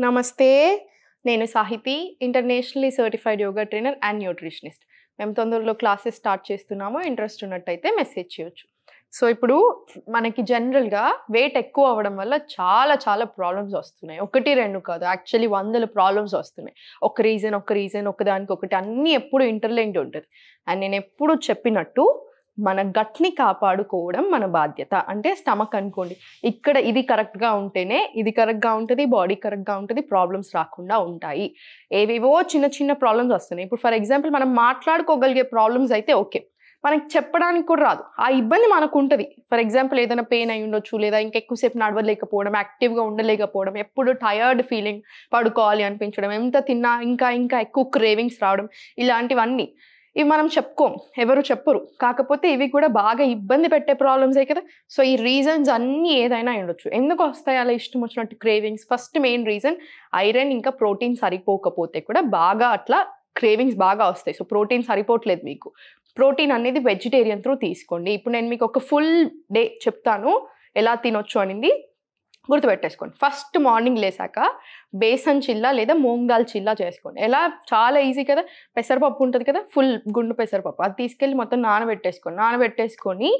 నమస్తే. నేను Sahithi, internationally certified yoga trainer and nutritionist. మేము తొందరలో క్లాసెస్ స్టార్ట్ చేస్తున్నాము. ఇంట్రెస్ట్ ఉన్నట్టయితే మెసేజ్ చేయొచ్చు. సో, ఇప్పుడు మనకి జనరల్‌గా వెయిట్ ఎక్కువ అవ్వడం వల్ల చాలా ప్రాబ్లమ్స్ వస్తున్నాయి. 1, 2 కాదు. యాక్చువల్లీ వందల ప్రాబ్లమ్స్ వస్తున్నాయి. ఒక రీజన్ ఒకదానికొకటి అన్నీ ఎప్పుడు ఇంటర్‌లింక్డ్ ఉంటది. అండ్ నేనెప్పుడు చెప్పినట్టు మన గట్‌ని కాపాడుకోవడం మన బాధ్యత. అంటే స్టమక్ అనుకోండి. ఇక్కడ ఇది కరెక్ట్‌గా ఉంటేనే ఇది కరెక్ట్‌గా ఉంటది. బాడీ కరెక్ట్‌గా ఉంటది. ప్రాబ్లమ్స్ రాకుండా ఉంటాయి. ఏవేవో చిన్న ప్రాబ్లమ్స్ వస్తున్నాయి. ఇప్పుడు ఫర్ ఎగ్జాంపుల్ మనం మాట్లాడుకోగలిగే ప్రాబ్లమ్స్ అయితే ఓకే. మనకి చెప్పడానికి కూడా రాదు. ఆ ఇబ్బంది మనకుంటది. ఫర్ ఎగ్జాంపుల్ ఏదైనా పెయిన్ అయ్యుండొచ్చు. లేదా ఇంకెక్కువ సేపు నడవలేకపోవడం, యాక్టివ్‌గా ఉండలేకపోవడం, ఎప్పుడు టయర్డ్ ఫీలింగ్, పడుకోవాలి అనిపించడం, ఎంత తిన్నా ఇంకా ఎక్కువ క్రేవింగ్స్ రావడం, ఇలాంటివన్నీ. ఇవి మనం చెప్పుకోం. ఎవరు చెప్పరు. కాకపోతే ఇవి కూడా బాగా ఇబ్బంది పెట్టే ప్రాబ్లమ్సే కదా! సో, ఈ రీజన్స్ అన్నీ ఏదైనా అయ్యుండొచ్చు. ఎందుకొస్తాయి అలా ఇష్టం వచ్చినట్టు cravings? First main reason iron ఇంకా ప్రోటీన్ సరిపోకపోతే కూడా బాగా అట్లా క్రేవింగ్స్ బాగా వస్తాయి. సో, ప్రోటీన్ సరిపోవట్లేదు మీకు. ప్రోటీన్ అనేది వెజిటేరియన్ త్రూ తీసుకోండి. ఇప్పుడు నేను మీకు ఒక ఫుల్ డే చెప్తాను. ఎలా తినొచ్చు అనింది గుర్తుపెట్టేసుకోండి. ఫస్ట్ మార్నింగ్ లేసాక బేసన్ చిల్లా లేదా మూంగ్ దాల్ చిల్లా చేసుకోండి. ఎలా? చాలా ఈజీ కదా! పెసరపప్పు ఉంటది కదా! ఫుల్ గుండు పెసరపప్పు. అది తీసుకెళ్ళి మొత్తం నానబెట్టేసుకొని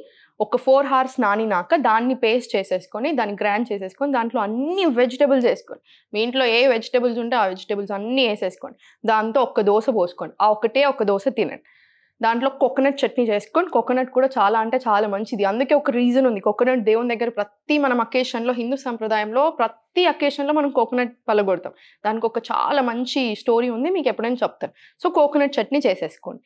ఒక 4 హవర్స్ నానినాక దాన్ని పేస్ట్ చేసేసుకొని, దాన్ని గ్రైండ్ చేసేసుకొని, దాంట్లో అన్ని వెజిటబుల్స్ ఏసుకోండి. మీ ఇంట్లో ఏ వెజిటబుల్స్ ఉంటే ఆ వెజిటబుల్స్ అన్నీ ఏసేసుకోండి. దాంతో ఒక్క దోస పోసుకోండి. ఆ ఒకటే ఒక దోస తినండి. దాంట్లో కోకోనట్ చట్నీ చేసుకొని, కోకోనట్ కూడా చాలా అంటే చాలా మంచిది. అందుకే ఒక రీజన్ ఉంది. కోకోనట్ దేవుని దగ్గర మనం అకేషన్‌లో హిందూ సంప్రదాయంలో ప్రతి అకేషన్‌లో మనం కోకోనట్ పలగొడతాం. దానికొక చాలా మంచి స్టోరీ ఉంది. మీకెప్పుడైనా చెప్తాను. సో, కోకోనట్ చట్నీ చేసేసుకోండి.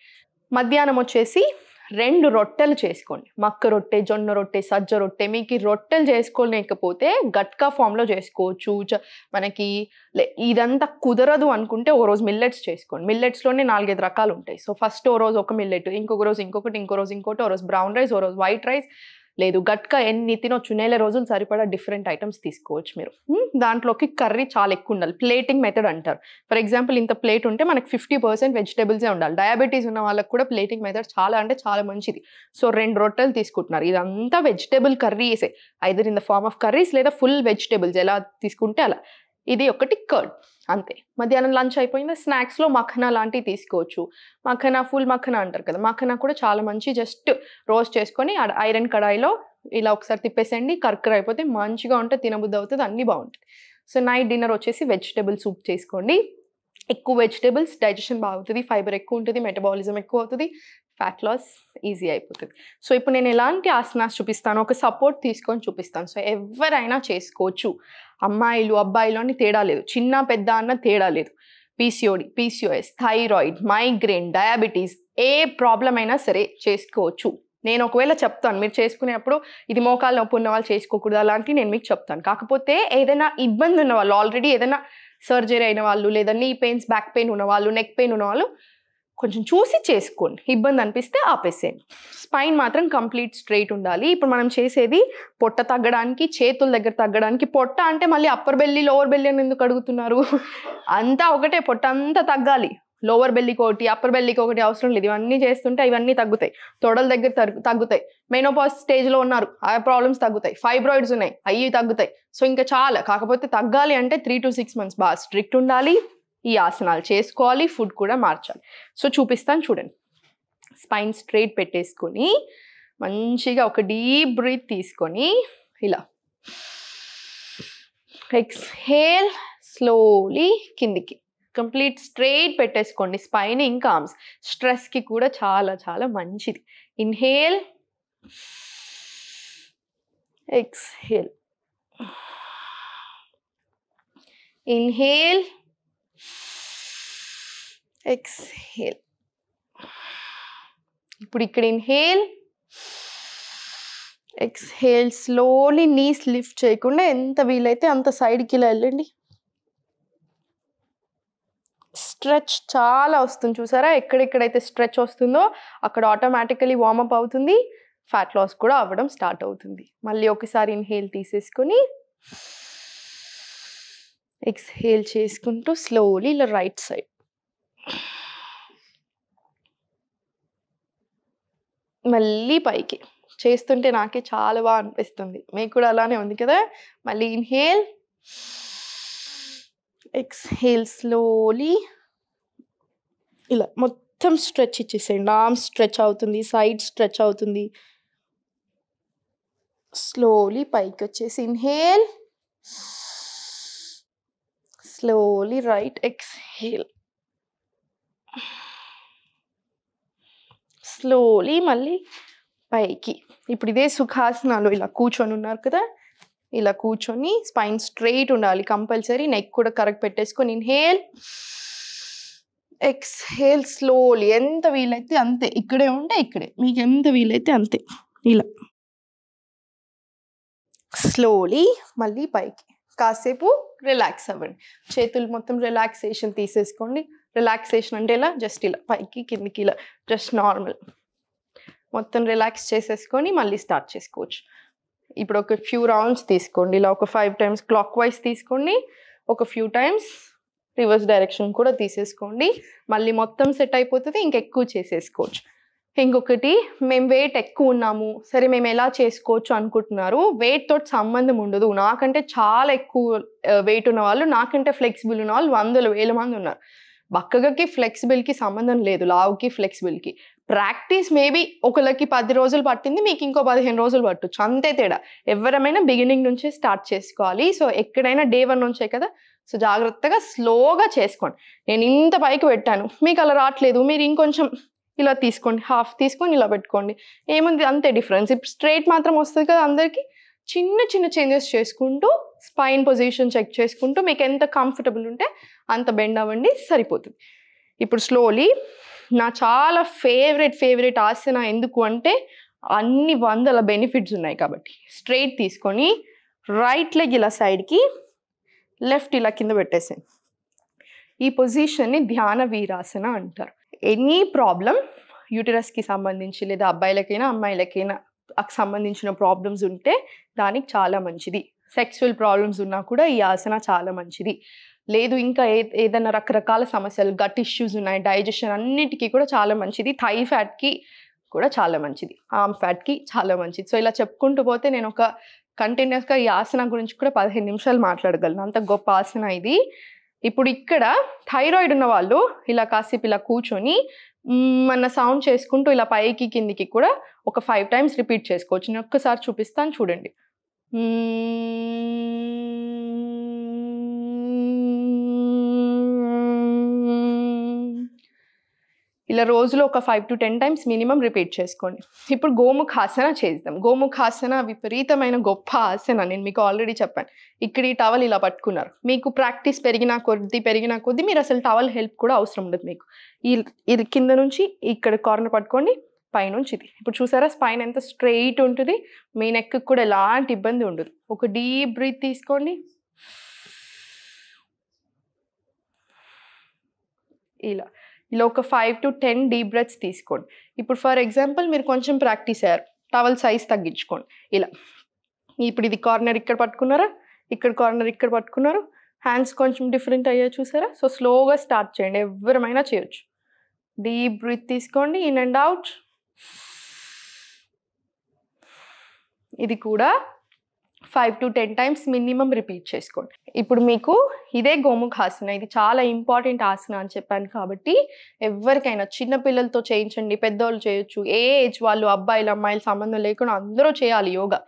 మధ్యాహ్నం వచ్చేసి 2 రొట్టెలు చేసుకోండి. మక్క రొట్టె, జొన్న రొట్టె, సజ్జ రొట్టె. మీకీ రొట్టెలు చేసుకోలేకపోతే గట్కా ఫామ్‌లో చేసుకోవచ్చు. మనకి ఇదంతా కుదరదు అనుకుంటే ఓ రోజు మిల్లెట్స్ చేసుకోండి. మిల్లెట్స్‌లోనే 4, 5 రకాలుంటాయి. సో, ఫస్ట్ ఓ రోజు ఒక మిల్లెట్, ఇంకొక రోజు ఇంకొకటి, ఇంకో రోజు ఇంకోటి, ఓ రోజు బ్రౌన్ రైస్, ఓ రోజు వైట్ రైస్. లేదు గట్కా ఎన్ని తినొచ్చు. నెల రోజులు సరిపడా డిఫరెంట్ ఐటెమ్స్ తీసుకోవచ్చు మీరు. దాంట్లోకి కర్రీ చాలా ఎక్కువుండాలి. ప్లేటింగ్ మెథడ్ అంటారు. ఫర్ ఎగ్జాంపుల్ ఇంత ప్లేట్ ఉంటే మనకి 50% వెజిటబుల్సే ఉండాలి. డయాబెటీస్ ఉన్న వాళ్ళకి కూడా ప్లేటింగ్ మెథడ్ చాలా అంటే చాలా మంచిది. సో, 2 రొట్టెలు తీసుకుంటున్నారు. ఇదంతా వెజిటబుల్ కర్రీసే. Either in the form of curries లేదా ఫుల్ వెజిటబుల్స్ ఎలా తీసుకుంటే అలా. ఇది ఒకటి కర్డ్ అంతే. మధ్యాహ్నం లంచ్ అయిపోయిందా? స్నాక్స్‌లో మఖనా లాంటివి తీసుకోవచ్చు. మఖనా, ఫుల్ మఖనా అంటారు కదా! మఖనా కూడా చాలా మంచి జస్ట్ రోస్ట్ చేసుకొని ఐరన్ కడాయిలో ఇలా ఒకసారి తిప్పేసేయండి. కర్కర అయిపోతే మంచిగా ఉంటే తినబుద్దవుతది. అన్నీ బావుంటది. సో, నైట్ డిన్నర్ వచ్చేసి వెజిటబుల్ సూప్ చేసుకోండి. ఎక్కువ వెజిటబుల్స్ డైజెషన్ బాగుంటది. ఫైబర్ ఎక్కువుంటది. మెటబాలిజం ఎక్కువవుతది. ఫ్యాట్ లాస్ ఈజీ అయిపోతది. సో, ఇప్పుడు నేను ఎలాంటి ఆసనాస్ చూపిస్తానో ఒక సపోర్ట్ తీసుకొని చూపిస్తాను. సో, ఎవ్వరైనా చేసుకోవచ్చు. అమ్మాయిలు, అబ్బాయిలు అని తేడా లేదు. చిన్న, పెద్ద అన్న తేడా లేదు. PCOD, PCOS, thyroid, migraine, diabetes ఏ ప్రాబ్లమ్ అయినా సరే చేసుకోవచ్చు. నేను ఒకవేళ చెప్తాను. మీరు చేసుకునేప్పుడు ఇది మోకాలు నొప్పి ఉన్నవాళ్ళు చేసుకోకూడదు అలాంటివి నేను మీకు చెప్తాను. కాకపోతే ఏదైనా ఇబ్బంది ఉన్నవాళ్ళు ఆల్రెడీ ఏదైనా సర్జరీ అయిన వాళ్ళు లేదా నీ పెయిన్స్, బ్యాక్ పెయిన్ ఉన్నవాళ్ళు, నెక్ పెయిన్ ఉన్నవాళ్ళు కొంచెం చూసి చేసుకోండి. ఇబ్బంది అనిపిస్తే ఆపేసేయండి. స్పైన్ మాత్రం కంప్లీట్ స్ట్రెయిట్ ఉండాలి. ఇప్పుడు మనం చేసేది పొట్ట తగ్గడానికి, చేతుల దగ్గర తగ్గడానికి. పొట్ట అంటే మళ్ళీ అప్పర్ బెల్లీ, లోవర్ బెల్లీ అని ఎందుకు అడుగుతున్నారు? అంతా ఒకటే, పొట్ట అంతా తగ్గాలి. లోవర్ బెల్లీకి ఒకటి, అప్పర్ బెల్లీకి ఒకటి అవసరం లేదు. ఇవన్నీ చేస్తుంటే ఇవన్నీ తగ్గుతాయి. తొడల దగ్గర తగ్గుతాయి. మెనోపాజ్ స్టేజ్‌లో ఉన్నారు. ఆ ప్రాబ్లమ్స్ తగ్గుతాయి. ఫైబ్రాయిడ్స్ ఉన్నాయి. అయ్యి తగ్గుతాయి. సో, ఇంకా చాలా. కాకపోతే తగ్గాలి అంటే 3-6 మంత్స్ బాగా స్ట్రిక్ట్ ఉండాలి. ఈ ఆసనాలు చేసుకోవాలి. ఫుడ్ కూడా మార్చాలి. సో, చూపిస్తాను చూడండి. స్పైన్ స్ట్రెయిట్ పెట్టేసుకొని మంచిగా ఒక డీప్ బ్రీత్ తీసుకొని ఇలా ఎక్స్‌హేల్ స్లోలీ కిందికి. కంప్లీట్ స్ట్రెయిట్ పెట్టేసుకోండి స్పైన్ ఇంకా ఆర్మ్స్. స్ట్రెస్‌కి కూడా చాలా మంచిది. Inhale, exhale. Inhale, exhale. ఇప్పుడు ఇక్కడ inhale, exhale. Slowly knees lift చేయకుండా ఎంత వీలైతే అంత సైడ్‌కి ఇలా వెళ్ళండి. స్ట్రెచ్ చాలా వస్తుంది చూసారా? ఎక్కడెక్కడైతే స్ట్రెచ్ వస్తుందో అక్కడ ఆటోమేటికల్లీ వార్మప్ అవుతుంది. ఫ్యాట్ లాస్ కూడా అవ్వడం స్టార్ట్ అవుతుంది. మళ్ళీ ఒకసారి ఇన్‌హేల్ తీసేసుకొని ఎక్స్‌హేల్ చేసుకుంటూ స్లోలీ ఇలా రైట్ సైడ్. మళ్ళీ పైకి. చేస్తుంటే నాకే చాలా బాగా అనిపిస్తుంది. మీకు కూడా అలానే ఉంది కదా? మళ్ళీ ఇన్‌హేల్, ఎక్స్హేల్ స్లోలీ. ఇలా మొత్తం స్ట్రెచ్ ఇచ్చేసేయండి. ఆర్మ్ స్ట్రెచ్ అవుతుంది, సైడ్ స్ట్రెచ్ అవుతుంది. స్లోలీ పైకి వచ్చేసి inhale, slowly right exhale, slowly మళ్ళీ పైకి. ఇప్పుడు ఇదే సుఖాసనాలు ఇలా కూర్చొని ఉన్నారు కదా, ఇలా కూర్చొని స్పైన్ స్ట్రైట్ ఉండాలి కంపల్సరీ. నెక్ కూడా కరెక్ట్ పెట్టేసుకొని ఇన్హేల్, ఎక్స్హేల్ స్లోలీ. ఎంత వీలైతే అంతే, ఇక్కడే ఉంటే ఇక్కడే, మీకు ఎంత వీలైతే అంతే. ఇలా స్లోలీ మళ్ళీ పైకి. కాసేపు రిలాక్స్ అవ్వండి. చేతులు మొత్తం రిలాక్సేషన్ తీసేసుకోండి. రిలాక్సేషన్ అంటే ఇలా జస్ట్ ఇలా పైకి కిందికి ఇలా జస్ట్ నార్మల్ మొత్తం రిలాక్స్ చేసేసుకొని మళ్ళీ స్టార్ట్ చేసుకోవచ్చు. ఇప్పుడు ఒక ఫ్యూ రౌండ్స్ తీసుకోండి. ఇలా ఒక 5 times క్లాక్ వైజ్ తీసుకోండి, ఒక ఫ్యూ టైమ్స్ రివర్స్ డైరెక్షన్ కూడా తీసేసుకోండి. మళ్ళీ మొత్తం సెట్ అయిపోతుంది, ఇంకెక్కువ చేసేసుకోవచ్చు. ఇంకొకటి, మేము వెయిట్ ఎక్కువ ఉన్నాము, సరే మేము ఎలా చేసుకోవచ్చు అనుకుంటున్నారు. వెయిట్ తోటి సంబంధం ఉండదు. నాకంటే చాలా ఎక్కువ వెయిట్ ఉన్న వాళ్ళు, నాకంటే ఫ్లెక్సిబుల్ ఉన్న వాళ్ళు 100,000 మంది ఉన్నారు. బక్కగకి ఫ్లెక్సిబుల్కి సంబంధం లేదు, లావుకి ఫ్లెక్సిబుల్కి. ప్రాక్టీస్ మేబీ ఒకళ్ళకి 10 రోజులు పట్టింది, మీకు ఇంకో 15 రోజులు పట్టొచ్చు, అంతే తేడా. ఎవరైనా బిగినింగ్ నుంచే స్టార్ట్ చేసుకోవాలి. సో ఎక్కడైనా day 1 నుంచే కదా, సో జాగ్రత్తగా స్లోగా చేసుకోండి. నేను ఇంత పైకి పెట్టాను, మీకు అలా రావట్లేదు, మీరు ఇంకొంచెం ఇలా తీసుకోండి, హాఫ్ తీసుకొని ఇలా పెట్టుకోండి, ఏముంది అంతే డిఫరెన్స్. ఇప్పుడు స్ట్రైట్ మాత్రం వస్తుంది కదా అందరికీ. చిన్న చిన్న చేంజెస్ చేసుకుంటూ స్పైన్ పొజిషన్ చెక్ చేసుకుంటూ మీకు ఎంత కంఫర్టబుల్ ఉంటే అంత బెండ్ అవ్వండి, సరిపోతుంది. ఇప్పుడు స్లోలీ నా చాలా ఫేవరెట్ ఆసన. ఎందుకు అంటే అన్ని 100 బెనిఫిట్స్ ఉన్నాయి కాబట్టి. స్ట్రైట్ తీసుకొని రైట్ లెగ్ ఇలా సైడ్కి, లెఫ్ట్ ఇలా కింద పెట్టేసాను. ఈ పొజిషన్ని ధ్యాన వీరాసన అంటారు. ఎనీ ప్రాబ్లం యూటరస్కి సంబంధించి లేదా అబ్బాయిలకైనా అమ్మాయిలకైనా సంబంధించిన ప్రాబ్లమ్స్ ఉంటే దానికి చాలా మంచిది. సెక్సువల్ ప్రాబ్లమ్స్ ఉన్నా కూడా ఈ ఆసన చాలా మంచిది. లేదు ఇంకా ఏదైనా రకరకాల సమస్యలు, గట్ ఇష్యూస్ ఉన్నాయి, డైజెషన్, అన్నిటికీ కూడా చాలా మంచిది. థై ఫ్యాట్కి కూడా చాలా మంచిది, ఆర్మ్ ఫ్యాట్కి చాలా మంచిది. సో ఇలా చెప్పుకుంటూ పోతే నేను ఒక కంటిన్యూస్గా ఈ ఆసన గురించి కూడా 15 నిమిషాలు మాట్లాడగలను, అంత గొప్ప ఆసన ఇది. ఇప్పుడు ఇక్కడ థైరాయిడ్ ఉన్న వాళ్ళు ఇలా కాసేపు ఇలా కూర్చొని మన సౌండ్ చేసుకుంటూ ఇలా పైకి కిందికి కూడా ఒక 5 times రిపీట్ చేసుకోవచ్చు. నేను ఒక్కసారి చూపిస్తాను చూడండి. ఇలా రోజులో ఒక 5 to 10 times మినిమం రిపీట్ చేసుకోండి. ఇప్పుడు గోముఖాసన చేద్దాం. గోముఖాసన విపరీతమైన గొప్ప ఆసన, నేను మీకు ఆల్రెడీ చెప్పాను. ఇక్కడ ఈ టవల్ ఇలా పట్టుకున్నారు, మీకు ప్రాక్టీస్ పెరిగిన కొద్దీ మీరు అసలు టవల్ హెల్ప్ కూడా అవసరం ఉండదు మీకు. ఇది కింద నుంచి ఇక్కడ కార్నర్ పట్టుకోండి, పైనుంచి ఇది. ఇప్పుడు చూసారా స్పైన్ ఎంత స్ట్రెయిట్ ఉంటుంది, మీ నెక్ కూడా ఎలాంటి ఇబ్బంది ఉండదు. ఒక డీప్ బ్రీత్ తీసుకోండి, ఇలా ఒక 5 to 10 డీప్ బ్రెత్స్ తీసుకోండి. ఇప్పుడు ఫర్ ఎగ్జాంపుల్ మీరు కొంచెం ప్రాక్టీస్ అయ్యారు, టవల్ సైజ్ తగ్గించుకోండి ఇలా. ఇప్పుడు ఇది కార్నర్ ఇక్కడ పట్టుకున్నారా, ఇక్కడ కార్నర్ ఇక్కడ పట్టుకున్నారు, హ్యాండ్స్ కొంచెం డిఫరెంట్ అయ్యాయి చూసారా. సో స్లోగా స్టార్ట్ చేయండి, ఎవరైనా చేయొచ్చు. డీప్ బ్రీత్ తీసుకోండి, ఇన్ అండ్ అవుట్. ఇది కూడా 5 to 10 times మినిమం రిపీట్ చేసుకోండి. ఇప్పుడు మీకు ఇదే గోముఖాసన, ఇది చాలా ఇంపార్టెంట్ ఆసన అని చెప్పాను కాబట్టి ఎవరికైనా చిన్నపిల్లలతో చేయించండి, పెద్దవాళ్ళు చేయొచ్చు, ఏ ఏజ్ వాళ్ళు, అబ్బాయిలు అమ్మాయిలు సంబంధం లేకుండా అందరూ చేయాలి యోగా.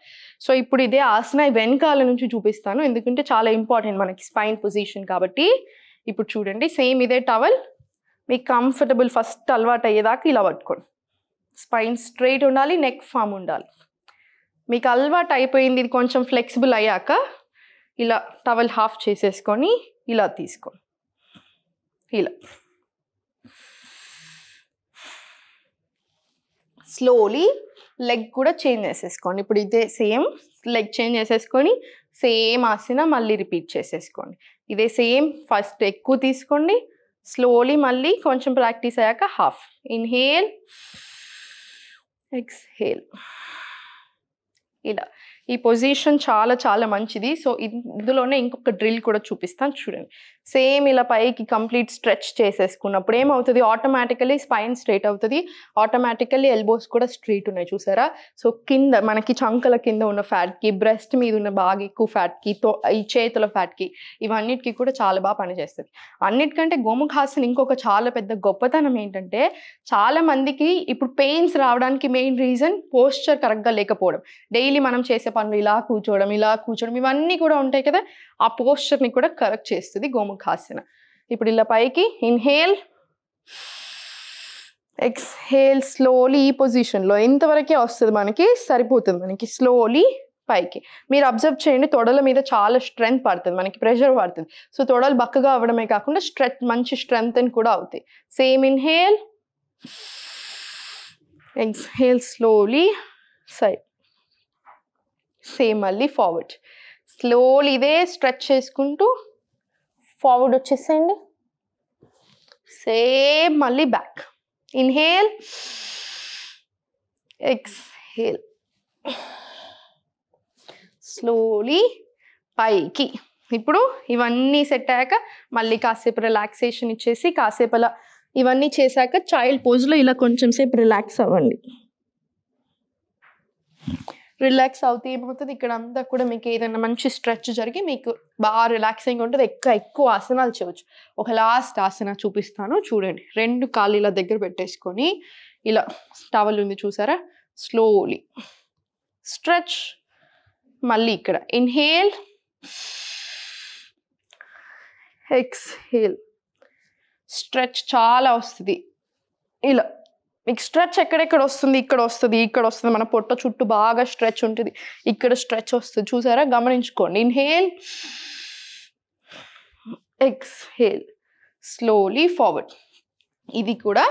సో ఇప్పుడు ఇదే ఆసన వెనకాల నుంచి చూపిస్తాను, ఎందుకంటే చాలా ఇంపార్టెంట్ మనకి స్పైన్ పొజిషన్ కాబట్టి. ఇప్పుడు చూడండి, సేమ్ ఇదే టవల్ మీకు కంఫర్టబుల్, ఫస్ట్ అలవాటు అయ్యేదాకా ఇలా పట్టుకోండి. స్పైన్ స్ట్రైట్ ఉండాలి, నెక్ ఫామ్ ఉండాలి. మీకు అలవాటు అయిపోయింది, ఇది కొంచెం ఫ్లెక్సిబుల్ అయ్యాక ఇలా టవల్ హాఫ్ చేసేసుకొని ఇలా తీసుకోండి. ఇలా స్లోలీ లెగ్ కూడా చేంజ్ చేసేసుకోండి. ఇప్పుడు ఇదే సేమ్ లెగ్ చేంజ్ చేసేసుకొని సేమ్ ఆసన మళ్ళీ రిపీట్ చేసేసుకోండి. ఇదే సేమ్, ఫస్ట్ ఎక్కువ తీసుకోండి, స్లోలీ మళ్ళీ కొంచెం ప్రాక్టీస్ అయ్యాక హాఫ్. Inhale, exhale. ఇలా ఈ పొజిషన్ చాలా చాలా మంచిది. సో ఇందులోనే ఇంకొక డ్రిల్ కూడా చూపిస్తాను చూడండి. సేమ్ ఇలా పైకి కంప్లీట్ స్ట్రెచ్ చేసేసుకున్నప్పుడు ఏమవుతుంది, ఆటోమేటికలీ స్పైన్ స్ట్రైట్ అవుతుంది, ఆటోమేటికల్లీ ఎల్బోస్ కూడా స్ట్రైట్ ఉన్నాయి చూసారా. సో కింద మనకి చంకల కింద ఉన్న ఫ్యాట్కి, బ్రెస్ట్ మీద ఉన్న బాగా ఎక్కువ ఫ్యాట్కి, ఈ చేతుల ఫ్యాట్కి, ఇవన్నిటికీ కూడా చాలా బాగా పనిచేస్తుంది. అన్నిటికంటే గోముఖాసన ఇంకొక చాలా పెద్ద గొప్పతనం ఏంటంటే, చాలా మందికి ఇప్పుడు పెయిన్స్ రావడానికి మెయిన్ రీజన్ పోస్చర్ కరెక్ట్గా లేకపోవడం. డైలీ మనం చేసే పనులు ఇలా కూర్చోవడం ఇవన్నీ కూడా ఉంటాయి కదా, ఆ పోస్చర్ని కూడా కరెక్ట్ చేస్తుంది గోముఖాసన. ఇప్పుడు ఇలా పైకి ఇన్హేల్, ఎక్స్హేల్, స్లోలీ ఈ పొజిషన్లో ఎంతవరకే వస్తుంది మనకి సరిపోతుంది. మనకి స్లోలీ పైకి మీరు అబ్జర్వ్ చేయండి, తొడల మీద చాలా స్ట్రెంగ్త్ పడుతుంది, మనకి ప్రెషర్ పడుతుంది. సో తొడలు బక్కగా అవ్వడమే కాకుండా మంచి స్ట్రెంగ్త్ అని కూడా అవుతాయి. Same inhale, exhale, slowly side, same మళ్ళీ ఫార్వర్డ్, స్లోలీ ఇదే స్ట్రెచ్ చేసుకుంటూ ఫార్వర్డ్ వచ్చేసేయండి. సేమ్ మళ్ళీ బ్యాక్, ఇన్హేల్, ఎక్స్హేల్, స్లోలీ పైకి. ఇప్పుడు ఇవన్నీ సెట్ అయ్యాక మళ్ళీ కాసేపు రిలాక్సేషన్ ఇచ్చేసి, కాసేపు అలా ఇవన్నీ చేశాక చైల్డ్ పోజ్లో ఇలా కొంచెం సేపు రిలాక్స్ అవ్వండి. రిలాక్స్ అవుతే ఏమవుతుంది, ఇక్కడ అంతా కూడా మీకు ఏదైనా మంచి స్ట్రెచ్ జరిగి మీకు బాగా రిలాక్సింగ్ ఉంటుంది, ఎక్కువ ఆసనాలు చేయవచ్చు. ఒక లాస్ట్ ఆసన చూపిస్తాను చూడండి. 2 కాళ్ళు ఇలా దగ్గర పెట్టేసుకొని ఇలా టవల్ ఉంది చూసారా, స్లోలీ స్ట్రెచ్. మళ్ళీ ఇక్కడ ఇన్హేల్, ఎక్స్హేల్, స్ట్రెచ్ చాలా వస్తుంది. ఇలా మీకు స్ట్రెచ్ ఎక్కడెక్కడ వస్తుంది, ఇక్కడ వస్తుంది, మన పొట్ట చుట్టూ బాగా స్ట్రెచ్ ఉంటుంది, ఇక్కడ స్ట్రెచ్ వస్తుంది చూసారా, గమనించుకోండి. Inhale, exhale, slowly forward. ఇది కూడా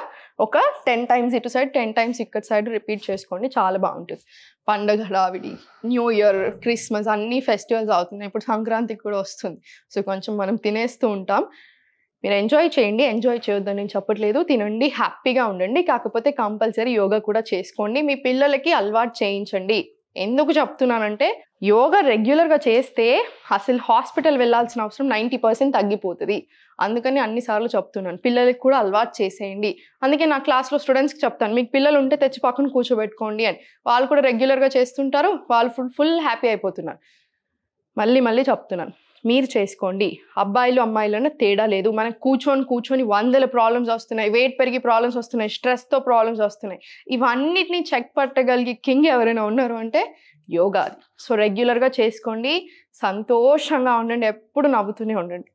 ఒక 10 times ఇటు సైడ్ 10 times ఇక్కడ సైడ్ రిపీట్ చేసుకోండి, చాలా బాగుంటుంది. పండగ హడావిడి, న్యూ ఇయర్, క్రిస్మస్ అన్ని ఫెస్టివల్స్ అవుతున్నాయి, ఇప్పుడు సంక్రాంతికి కూడా వస్తుంది. సో కొంచెం మనం తినేస్తూ ఉంటాం. మీరు ఎంజాయ్ చేయండి, ఎంజాయ్ చేయొద్దని నేను చెప్పట్లేదు, తినండి, హ్యాపీగా ఉండండి. కాకపోతే కంపల్సరీ యోగా కూడా చేసుకోండి, మీ పిల్లలకి అలవాటు చేయించండి. ఎందుకు చెప్తున్నానంటే, యోగా రెగ్యులర్గా చేస్తే అసలు హాస్పిటల్ వెళ్ళాల్సిన అవసరం 90% తగ్గిపోతుంది. అందుకని అన్నిసార్లు చెప్తున్నాను, పిల్లలకి కూడా అలవాటు చేసేయండి. అందుకే నా క్లాస్లో స్టూడెంట్స్కి చెప్తాను, మీకు పిల్లలు ఉంటే తెచ్చి పక్కన కూర్చోబెట్టుకోండి అని. వాళ్ళు కూడా రెగ్యులర్గా చేస్తుంటారు, వాళ్ళు ఫుల్ హ్యాపీ అయిపోతున్నారు. మళ్ళీ చెప్తున్నాను, మీరు చేసుకోండి. అబ్బాయిలు అమ్మాయిలు తేడా లేదు. మనకు కూర్చొని 100 ప్రాబ్లమ్స్ వస్తున్నాయి, వెయిట్ పెరిగి ప్రాబ్లమ్స్ వస్తున్నాయి, స్ట్రెస్తో ప్రాబ్లమ్స్ వస్తున్నాయి. ఇవన్నిటిని చెక్ పట్టగలిగే కింగ్ ఎవరైనా ఉన్నారు అంటే యోగా. సో రెగ్యులర్గా చేసుకోండి, సంతోషంగా ఉండండి, ఎప్పుడు నవ్వుతూనే ఉండండి.